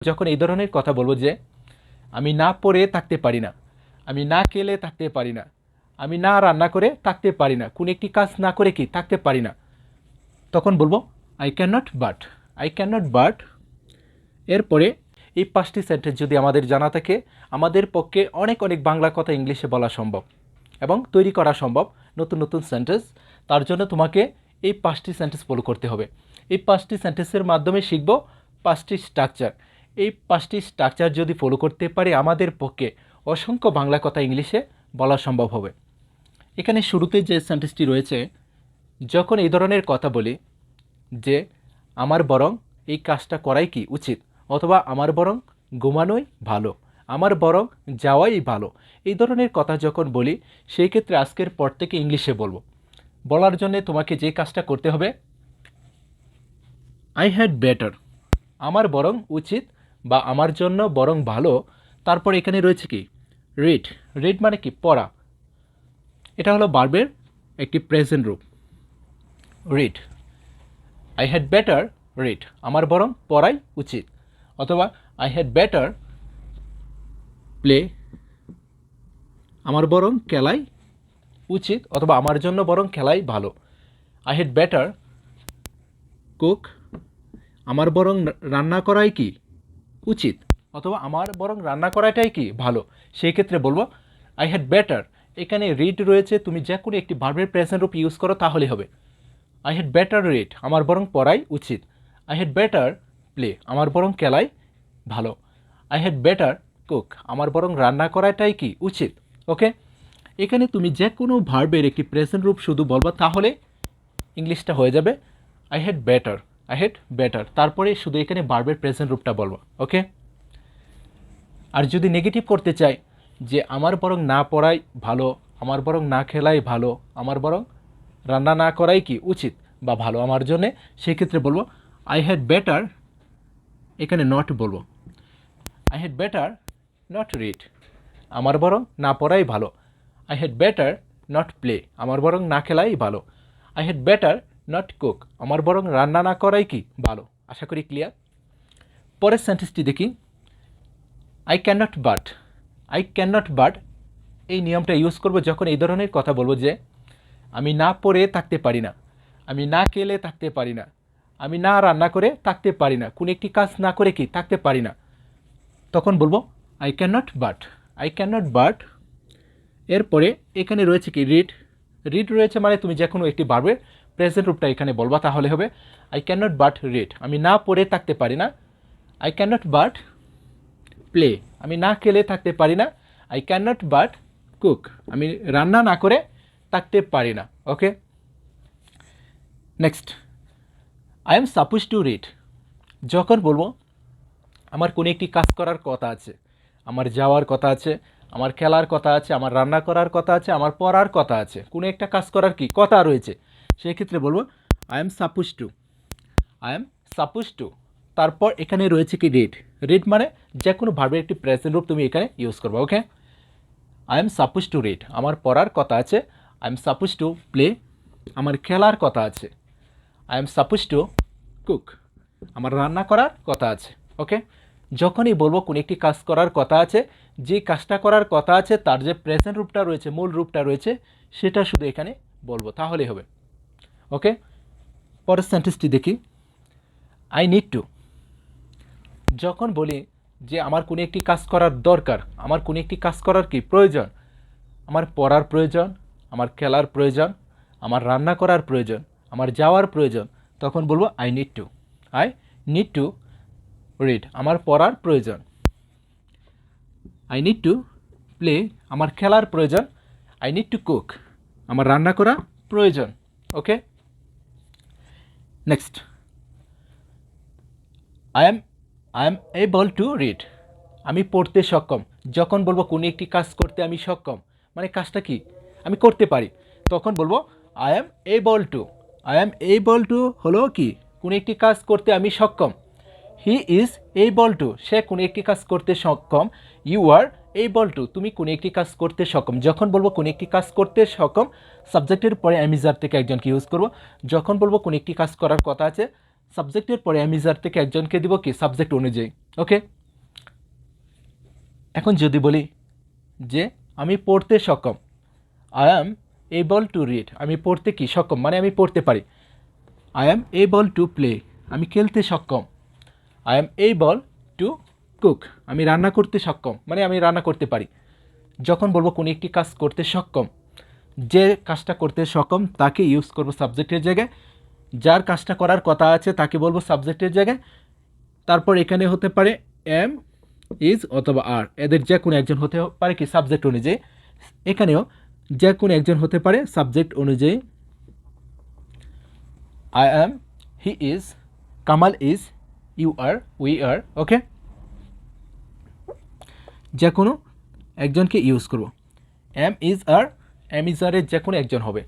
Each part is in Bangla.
যখন এই ধরনের কথা বলবো যে আমি না পড়ে থাকতে পারি না, আমি না খেলে থাকতে পারি না, আমি না রান্না করে থাকতে পারি না, কোনো একটি কাজ না করে কি থাকতে পারি না, তখন বলবো I can not but. I can not but এরপরে এই 5টি সেন্টেন্স যদি আমাদের জানা থাকে, আমাদের পক্ষে অনেক অনেক বাংলা কথা ইংলিশে বলা সম্ভব এবং তৈরি করা সম্ভব নতুন নতুন সেন্টেন্স। তার জন্য তোমাকে এই 5টি সেন্টেন্স ফলো করতে হবে। এই 5টি সেন্টেন্সের মাধ্যমে শিখব 5টি স্ট্রাকচার। এই 5টি স্ট্রাকচার যদি ফলো করতে পারি আমাদের পক্ষে অসংখ্য বাংলা কথা ইংলিশে বলা সম্ভব হবে। এখানে শুরুতে যে সেন্টেন্সটি রয়েছে, যখন এই ধরনের কথা বলি যে আমার বরং এই কাজটা করাই কি উচিত, অথবা আমার বরং ঘুমানোই ভালো, আমার বরং যাওয়াই ভালো, এই ধরনের কথা যখন বলি সেই ক্ষেত্রে আজকের পর থেকে ইংলিশে বলবো। বলার জন্য তোমাকে যে কাজটা করতে হবে, আই হ্যাড বেটার, আমার বরং উচিত বা আমার জন্য বরং ভালো। তারপর এখানে রয়েছে কি রিড। রিড মানে কি পড়া, এটা হলো ভার্বের একটি প্রেজেন্ট রূপ। Read, I had better read, আমার বরং পড়াই উচিত, অথবা আই হ্যাড বেটার প্লে, আমার বরং খেলাই উচিত, অথবা আমার জন্য বরং খেলাই ভালো। আই হ্যাড বেটার কুক, আমার বরং রান্না করাই কি উচিত, অথবা আমার বরং রান্না করাটাই কি ভালো। সেই ক্ষেত্রে বলবো আই হ্যাড বেটার। এখানে রিড রয়েছে, তুমি যে কোনো একটি ভার্বের প্রেজেন্ট রূপ ইউজ করো তাহলে হবে। আই হ্যাড বেটার রিড, আমার বরং পড়াই উচিত। আই হ্যাড বেটার প্লে, আমার বরং খেলাই ভালো। আই হ্যাড বেটার কুক, আমার বরং রান্না করাটাই কি উচিত। ওকে, এখানে তুমি যে কোনো ভার্বের একটি প্রেজেন্ট রূপ শুধু বলবা তাহলে ইংলিশটা হয়ে যাবে I had better. I had better, তারপরে শুধু এখানে ভার্বের প্রেজেন্ট রূপটা বলবো। ওকে, আর যদি নেগেটিভ করতে চাই যে আমার বরং না পড়াই ভালো, আমার বরং না খেলাই ভালো, আমার বরং রান্না না করাই কি উচিত বা ভালো আমার জন্যে, সেক্ষেত্রে বলবো আই হ্যাড বেটার, এখানে নট বলবো। I had better not read, আমার বরং না পড়াই ভালো। I had better not play, আমার বরং না খেলাই ভালো। I had better not cook, আমার বরং রান্না না করাই কি ভালো। আশা করি ক্লিয়ার। পরের সেন্টেন্সটি দেখি, I can not but. I can not but এই নিয়মটা ইউজ করব যখন এই ধরনের কথা বলবো যে আমি না পড়ে থাকতে পারি না, আমি না খেলে থাকতে পারি না, আমি না রান্না করে থাকতে পারি না, কোনো একটি কাজ না করে কি থাকতে পারি না, তখন বলবো I can not but. I can not but এরপরে এখানে রয়েছে কি রিড। রিড রয়েছে মানে তুমি যে কোনো একটি ভার্বের প্রেজেন্ট রূপটা এখানে বলবা তাহলে হবে I can not but read, আমি না পড়ে থাকতে পারি না। I can not but play, আমি না খেলে থাকতে পারি না। I can not but cook, আমি রান্না না করে থাকতে পারি না। Okay, next, I am suppose to read. যখন বলবো আমার কোনো একটি কাজ করার কথা আছে, আমার যাওয়ার কথা আছে, আমার খেলার কথা আছে, আমার রান্না করার কথা আছে, আমার পড়ার কথা আছে, কোনো একটা কাজ করার কি কথা রয়েছে, সেই ক্ষেত্রে বলবো I am suppose two. I am suppose two, তারপর এখানে রয়েছে কি রিড। রিড মানে যে কোনো ভার্বের একটি প্রেজেন্ট রূপ তুমি এখানে ইউজ করবে। Okay, I am suppose to read, আমার পড়ার কথা আছে। I am suppose to play, আমার খেলার কথা আছে। I am suppose to cook, আমার রান্না করার কথা আছে। ওকে, যখনই বলবো কোনো একটি কাজ করার কথা আছে, যে কাজটা করার কথা আছে তার যে প্রেজেন্ট রূপটা রয়েছে, মূল রূপটা রয়েছে, সেটা শুধু এখানে বলবো তাহলেই হবে। ওকে, পরের সেন্টেন্সটি দেখি, আই নিড টু। যখন বলি যে আমার কোনো একটি কাজ করার দরকার, আমার কোনো একটি কাজ করার কি প্রয়োজন, আমার পড়ার প্রয়োজন, আমার খেলার প্রয়োজন, আমার রান্না করার প্রয়োজন, আমার যাওয়ার প্রয়োজন, তখন বলবো I need to. I need to read, আমার পড়ার প্রয়োজন। আই নিড টু প্লে, আমার খেলার প্রয়োজন। আই নিড টু কুক, আমার রান্না করা প্রয়োজন। Okay, next, I am able to read, আমি পড়তে সক্ষম। যখন বলবো কোনো একটি কাজ করতে আমি সক্ষম, মানে কাজটা কি আমি করতে পারি, তখন বলবো I am able two. I am able two হলো কি কোনো একটি কাজ করতে আমি সক্ষম। হি ইজ এবল টু, সে কোনো একটি কাজ করতে সক্ষম। ইউ আর এবল টু, তুমি কোনো একটি কাজ করতে সক্ষম। যখন বলবো কোনো একটি কাজ করতে সক্ষম, সাবজেক্টের পরে অ্যামিজার থেকে একজনকে ইউজ করব। যখন বলবো কোনো একটি কাজ করার কথা আছে, সাবজেক্টের পরে এম ইজ আর থেকে একজনকে দিব কি সাবজেক্ট অনুযায়ী। ওকে, এখন যদি বলি যে আমি পড়তে সক্ষম, I am able to read, আমি পড়তে কি সক্ষম মানে আমি পড়তে পারি। I am able to play, আমি খেলতে সক্ষম। I am able to cook, আমি রান্না করতে সক্ষম মানে আমি রান্না করতে পারি। যখন বলবো কোনো একটি কাজ করতে সক্ষম, যে কাজটা করতে সক্ষম তাকে ইউজ করব সাবজেক্টের জায়গায়, যার কাজটা করার কথা আছে তাকে বলবো সাবজেক্টের জায়গায়। তারপর এখানে হতে পারে এম, ইজ অথবা আর, এদের যে কোনো একজন হতে পারে কি সাবজেক্ট অনুযায়ী। এখানেও যে কোনো একজন হতে পারে সাবজেক্ট অনুযায়ী। I am, he is, Kamal is, you are, we are. Okay, যে কোনো একজনকে ইউজ করব। Am is are, am is আরের যে কোনো একজন হবে।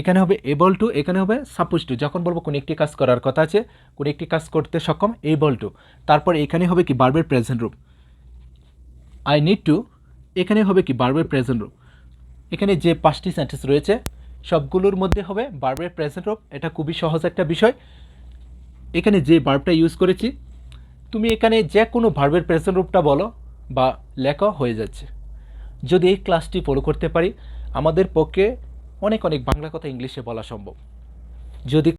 এখানে হবে এবল টু, এখানে হবে সাপোজ টু। যখন বলবো কোনো একটি কাজ করার কথা আছে, কোনো একটি কাজ করতে সক্ষম, এবল টু। তারপর এখানে হবে কি ভার্বের প্রেজেন্ট রূপ, আই নিড টু। এখানে হবে কি ভার্বের প্রেজেন্ট রূপ। এখানে যে 5টি সেন্টেন্স রয়েছে সবগুলোর মধ্যে হবে ভার্বের প্রেজেন্ট রূপ। এটা খুবই সহজ একটা বিষয়। এখানে যে ভার্বটা ইউজ করেছি, তুমি এখানে যে কোনো ভার্বের প্রেজেন্ট রূপটা বলো বা লেখা হয়ে যাচ্ছে। যদি এই ক্লাসটি ফলো করতে পারি আমাদের পক্ষে অনেক অনেক বাংলা কথা ইংলিশে বলা সম্ভব। যদি